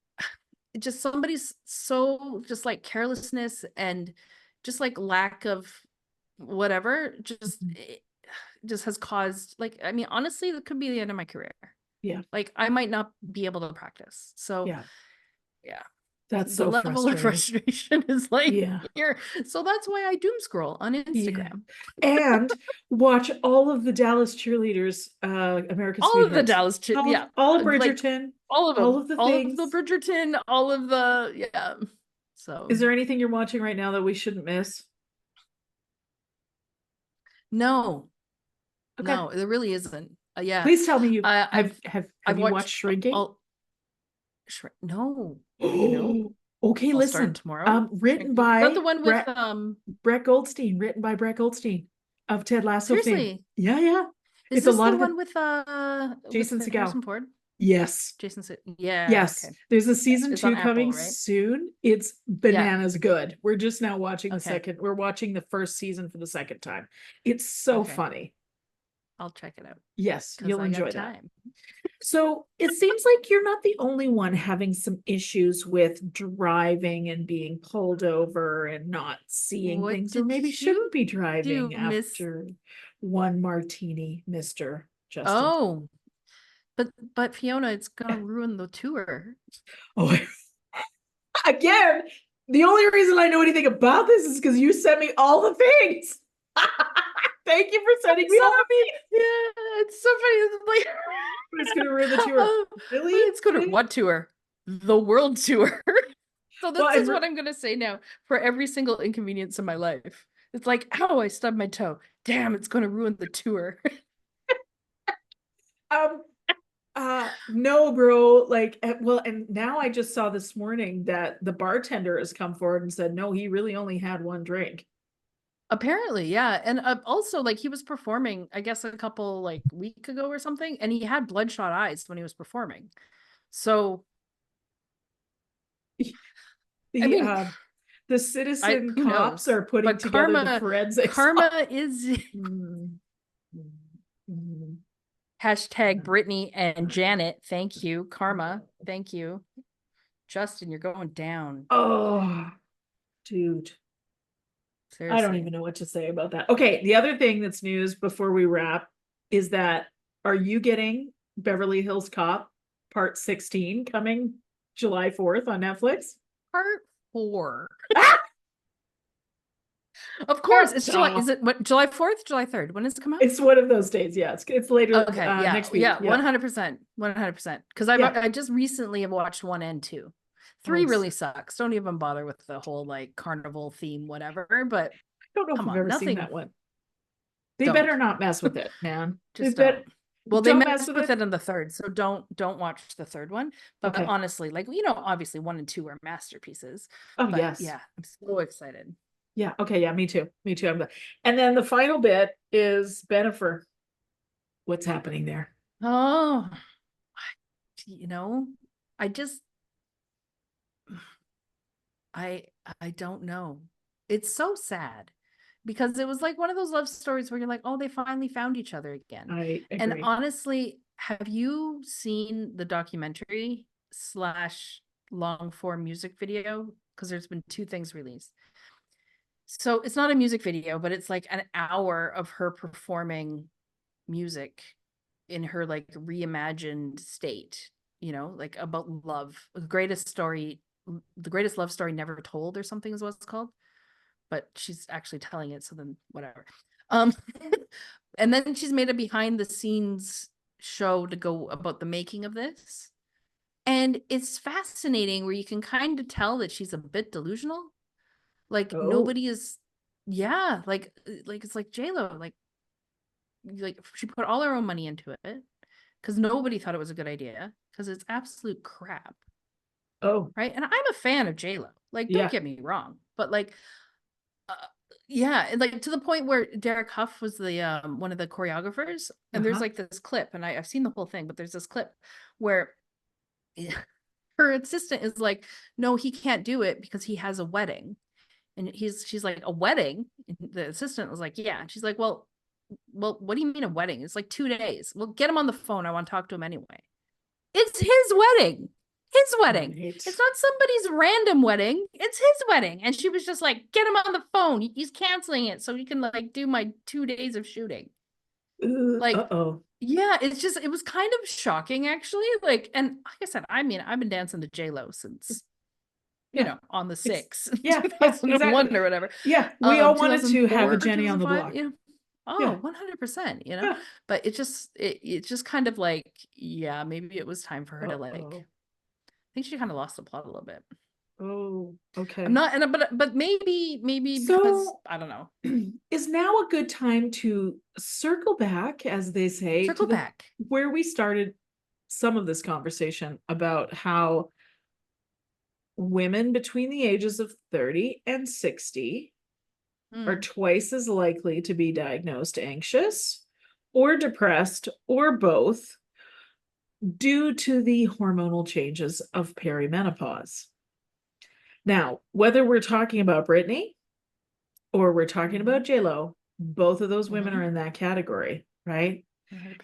just somebody's so just like carelessness and just like lack of whatever just has caused, like, I mean, honestly, that could be the end of my career. Yeah. Like, I might not be able to practice. So Yeah. That's the so level of frustrating. frustration is like Yeah. here. So that's why I doom scroll on Instagram. And watch all of the Dallas cheerleaders, American All of the Sweethearts. Dallas, yeah, All of like Bridgerton, all of all them, of the all of the things. Bridgerton, all of the, yeah. So Is there anything you're watching right now that we shouldn't miss? no, Okay. no, there really isn't. Yeah. Please tell me you I've have you watched Shrinking? all no. No. Okay, I'll start listen. tomorrow. Written Is that by the one with Brett Goldstein, written by Brett Goldstein of Ted Lasso fame. seriously? Yeah. Is It's a this lot the of one with Jason Segel. Harrison Ford? Yes. Yeah. Yes. Okay. There's a season It's on 2 coming Apple, right? soon. It's bananas good. We're just now watching Okay. we're watching the first season for the second time. It's so funny. I'll check it out. Yes, you'll enjoy that. Time. So it seems like you're not the only one having some issues with driving and being pulled over and not seeing things, or maybe shouldn't be driving after one martini, Mr. Justin. Oh, but Fiona, it's gonna ruin the tour. Oh, again, the only reason I know anything about this is because you sent me all the things. Thank you for sending me all of these. Yeah, it's so funny. It's like, it's gonna ruin the tour. Really? It's gonna what tour? The world tour. So this is what I'm gonna say now for every single inconvenience in my life. It's like, ow, I stubbed my toe. Damn, it's gonna ruin the tour. No, bro. Like, well, and now I just saw this morning that the bartender has come forward and said, no, he really only had one drink. Apparently, yeah. And also like he was performing, I guess a couple like week ago or something, and he had bloodshot eyes when he was performing. So, I The mean, uh the I citizen who cops knows? are putting But together the forensics. karma is Mm, mm, mm. hashtag Brittany and Janet. Thank you. Karma. Thank you. Justin, you're going down. Oh, dude. I don't Seriously. even know what to say about that. Okay, the other thing that's news before we wrap is that are you getting Beverly Hills Cop Part 16 coming July 4th on Netflix? Part 4. Ah! Of course, it's July. Duh. Is it what, July 4th, July 3rd? When does it come out? It's one of those days. Yeah, it's later Okay, yeah, next week. yeah, Yeah. 100%, 100%. Because Yeah. I just recently have watched 1 and 2. Oh, 3 really sucks. Don't even bother with the whole like carnival theme, whatever. But I don't know if come I've on, ever seen nothing. that one. They Don't better not mess with it, man. They just bet don't. Well, they don't mess messed with with it. it in the third, so don't watch the third one. But Okay. honestly, like obviously 1 and 2 are masterpieces. Oh, But yes. yeah, I'm so excited. Yeah. Okay. Yeah. Me too. Me too. And then the final bit is Bennifer. What's happening there? Oh, you know, I just I I don't know. It's so sad because it was like one of those love stories where you're like, oh, they finally found each other again. I And agree. honestly, have you seen the documentary slash long form music video? Because there's been 2 things released. So it's not a music video, but it's like an hour of her performing music in her like reimagined state, like about love. The greatest love story never told, or something is what it's called. But she's actually telling it, so then whatever. Um and then she's made a behind the scenes show to go about the making of this. And it's fascinating where you can kind of tell that she's a bit delusional. Like Oh, nobody is, yeah, like it's like J-Lo, like she put all her own money into it because nobody thought it was a good idea because it's absolute crap, oh, right? And I'm a fan of J-Lo, like don't yeah. get me wrong, but like uh, yeah, and like to the point where Derek Huff was the one of the choreographers, and there's Uh-huh. like this clip, and I've seen the whole thing, but there's this clip where her assistant is like, no, he can't do it because he has a wedding. And she's like, a wedding? And the assistant was like, yeah. And she's like, well, what do you mean a wedding? It's like 2 days. Well, get him on the phone. I want to talk to him anyway. It's his wedding. His wedding. Right. It's not somebody's random wedding. It's his wedding. And she was just like, get him on the phone. He's canceling it so he can like do my 2 days of shooting. Like, Uh-oh. yeah, it was kind of shocking actually. Like, and like I said, I mean, I've been dancing to J-Lo since, Yeah. on the 6, Yeah, yeah, 2001 exactly. or whatever. Yeah, we all wanted to have a 2004, Jenny on the 2005, block. Oh, Yeah. 100%, Yeah. but it's just kind of like, yeah, maybe it was time for her to like, Uh-oh. I think she kind of lost the plot a little bit. Oh, I'm okay. not, but maybe because So I don't know. is now a good time to circle back, as they say, to Circle the back. where we started some of this conversation about how women between the ages of 30 and 60 are Mm. twice as likely to be diagnosed anxious or depressed or both due to the hormonal changes of perimenopause. Now, whether we're talking about Brittany or we're talking Mm-hmm. about J-Lo, both of those women Mm-hmm. are in that category, right?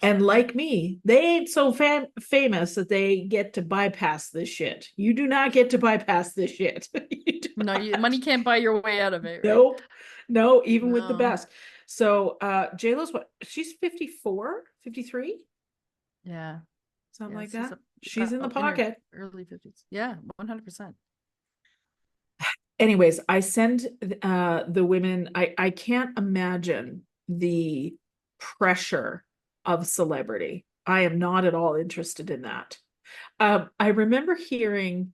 And 100%. like me, they ain't so famous that they get to bypass this shit. You do not get to bypass this shit. You do No, not. money can't buy your way out of it, right? Nope. No, even with the No. best. So J-Lo's what? She's 54, 53, Yeah. something Yeah. like She's that. She's in the in her pocket. early 50s. Yeah, 100%. Anyways, I send the women, I can't imagine the pressure of celebrity. I am not at all interested in that. I remember hearing,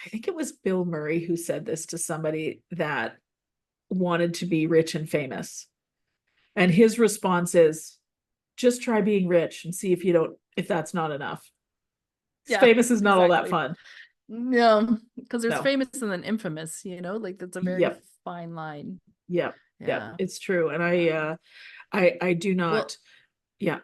I think it was Bill Murray who said this to somebody that wanted to be rich and famous. And his response is, just try being rich and see if you don't if that's not enough. Yeah, Famous is not all that exactly. fun. No, because there's No. famous and then infamous, like that's a very Yep. fine line. Yep. Yep. Yeah. It's true. And I do Well, not. Yeah.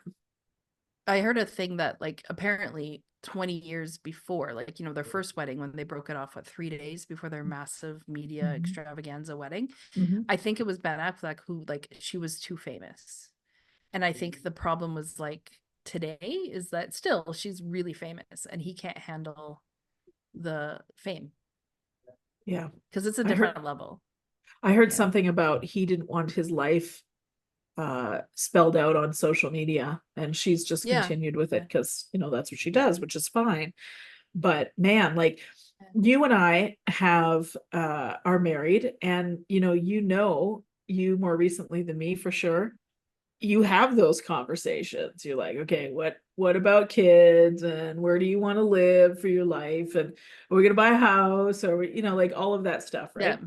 I heard a thing that like apparently 20 years before, like, their first wedding when they broke it off, 3 days before their massive media Mhm. extravaganza wedding. Mhm. I think it was Ben Affleck who like she was too famous. And I think the problem was like today is that still she's really famous and he can't handle the fame Yeah. because it's a I heard different level. I heard Yeah. something about he didn't want his life spelled out on social media, and she's just Yeah. continued with it Yeah. because that's what she Yeah. does, which is fine. But man, like you and I have are married, and you more recently than me for sure. You have those conversations. You're like, okay, what about kids, and where do you want to live for your life, and are we gonna buy a house, or like all of that stuff, Yeah. right?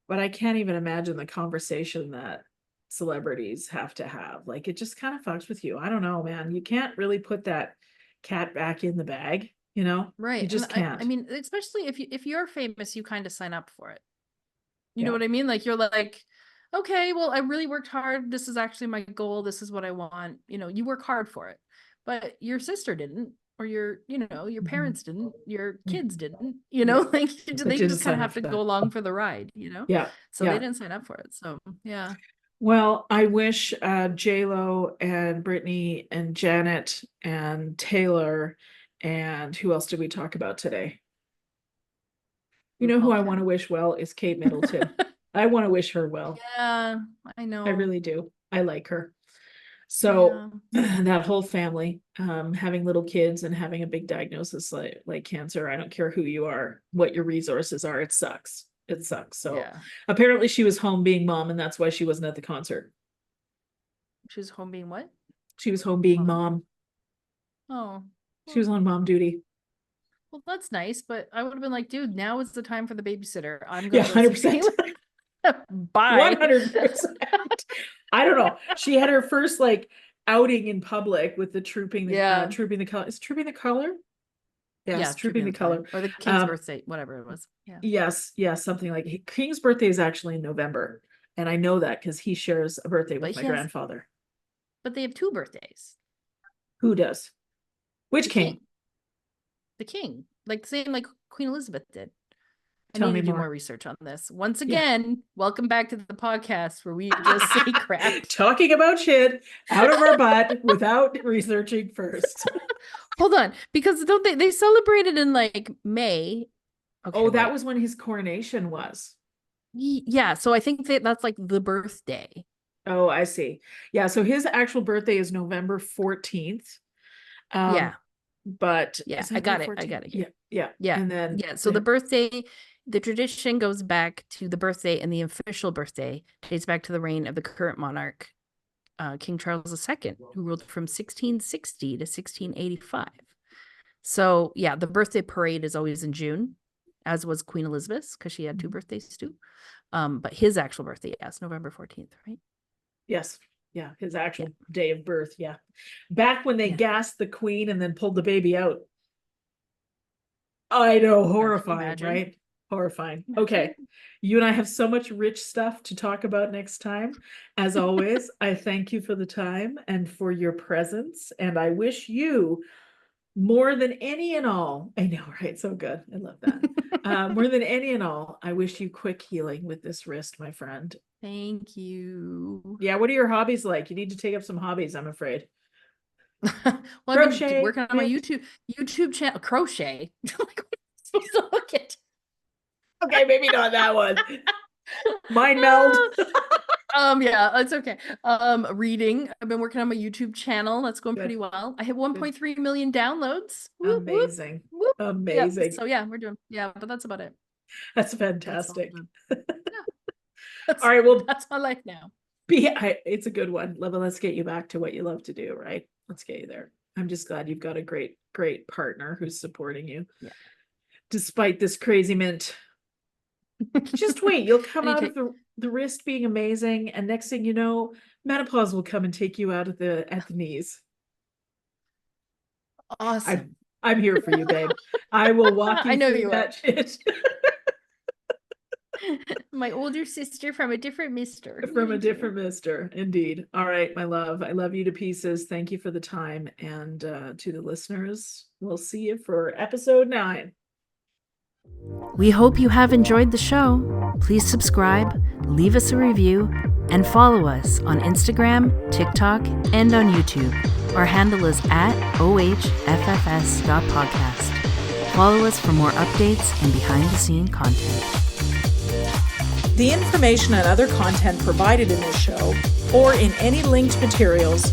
But I can't even imagine the conversation that celebrities have to have. Like it just kind of fucks with you. I don't know, man. You can't really put that cat back in the bag, You Right. And just I can't. mean, especially if you're famous, you kind of sign up for it. You know Yeah. what I mean? Like you're like, okay, well, I really worked hard. This is actually my goal. This is what I want. You work hard for it. But your sister didn't, or your Mhm. parents didn't, your Yeah. kids didn't, Yeah. like I they didn't just kind of sign up have for to that. go along for the ride. Yeah. So they Yeah. didn't sign up for it. So yeah. Well, I wish J-Lo and Brittany and Janet and Taylor and who else did we talk about today? You know who RuPaul I want to can. wish well is Kate Middleton. I want to wish her well. Yeah, I I know. really do. I like her. So Yeah. that whole family, having little kids and having a big diagnosis like cancer, I don't care who you are, what your resources are, it sucks. It sucks. So Yeah. apparently she was home being mom, and that's why she wasn't at the concert. She was home being what? She was home being Mom. mom. Oh. She was on mom duty. Well, that's nice, but I would have been like, dude, now is the time for the babysitter. I'm Yeah, gonna go see 100%. Taylor. Bye. 100%. I don't know. She had her first like outing in public with the Yeah. trooping the color. Is trooping the color? Yeah, Yes, trooping Trooping the the Color. color. Or the King's Um, birthday, whatever it was. Yeah. Yes, yes, something like King's birthday is actually in November. And I know that because he shares a birthday But with my he has grandfather. but they have two birthdays. Who does? Which The king? king. The king. Like the same like Queen Elizabeth did. I Tell need me to do more more. research on this. Once Yeah. again, welcome back to the podcast where we just say crap. Talking about shit out of our butt without researching first. Hold on, because don't they celebrated in like May? Okay, Oh, that wait. was when his coronation was. Yeah, so I think that's like the birthday. Oh, I see. Yeah, so his actual birthday is November 14th. Yeah, But yeah, is I that May got it. I 14th? got it Yeah, here. yeah. Yeah, And then yeah. So the birthday, the tradition goes back to the birthday, and the official birthday dates back to the reign of the current monarch, King Charles II, who ruled from 1660 to 1685. So yeah, the birthday parade is always in June, as was Queen Elizabeth's because she had two birthdays too. But his actual birthday, yes, November 14th, right? yes, yeah, his actual Yeah. day of birth, yeah. Back when they Yeah. gassed the queen and then pulled the baby out. I know, horrifying, Imagine. right? Horrifying. Okay. You and I have so much rich stuff to talk about next time. As always, I thank you for the time and for your presence. And I wish you more than any and all. I know, right? So good. I love that. More than any and all, I wish you quick healing with this wrist, my friend. Thank you. Yeah, what are your hobbies like? You need to take up some hobbies, I'm afraid. Well, I've been Crochet, working on my knit. YouTube channel. Crochet. Like, what am I supposed to look at? Okay, maybe not that one. Mind meld. Yeah, it's okay. Reading. I've been working on my YouTube channel. That's going pretty Good. well. I have Good. 1.3 million downloads. Whoop, whoop, Amazing. whoop. Yeah. Amazing. So yeah, we're doing. Yeah, but that's about it. That's That's all fantastic. I'm doing. Yeah, All right, well, that's my life now. it's a good one. Let's get you back to what you love to do, right? Let's get you there. I'm just glad you've got a great, great partner who's supporting you. Yeah. Despite this crazy mint. Just wait. You'll come I need out to- of the wrist being amazing, and next thing you know, menopause will come and take you out of at the knees. Awesome. I'm here for you, babe. I will walk you I know through you are. that shit. My older sister from a different mister. From a different mister, indeed. All right, my love. I love you to pieces. Thank you for the time. And to the listeners, we'll see you for episode 9. We hope you have enjoyed the show. Please subscribe, leave us a review, and follow us on Instagram, TikTok, and on YouTube. Our handle is at ohffs.podcast. Follow us for more updates and behind-the-scene content. The information and other content provided in this show, or in any linked materials,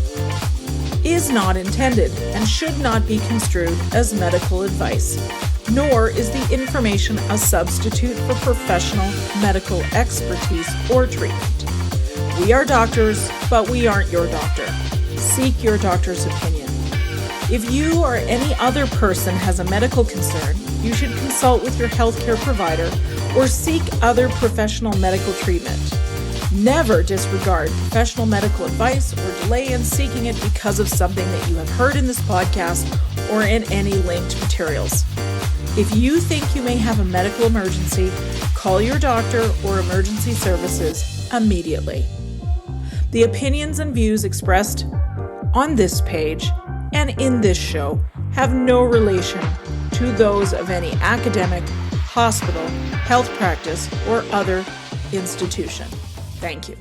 is not intended and should not be construed as medical advice, nor is the information a substitute for professional medical expertise or treatment. We are doctors, but we aren't your doctor. Seek your doctor's opinion. If you or any other person has a medical concern, you should consult with your healthcare provider or seek other professional medical treatment. Never disregard professional medical advice or delay in seeking it because of something that you have heard in this podcast or in any linked materials. If you think you may have a medical emergency, call your doctor or emergency services immediately. The opinions and views expressed on this page and in this show have no relation to those of any academic, hospital, health practice, or other institution. Thank you.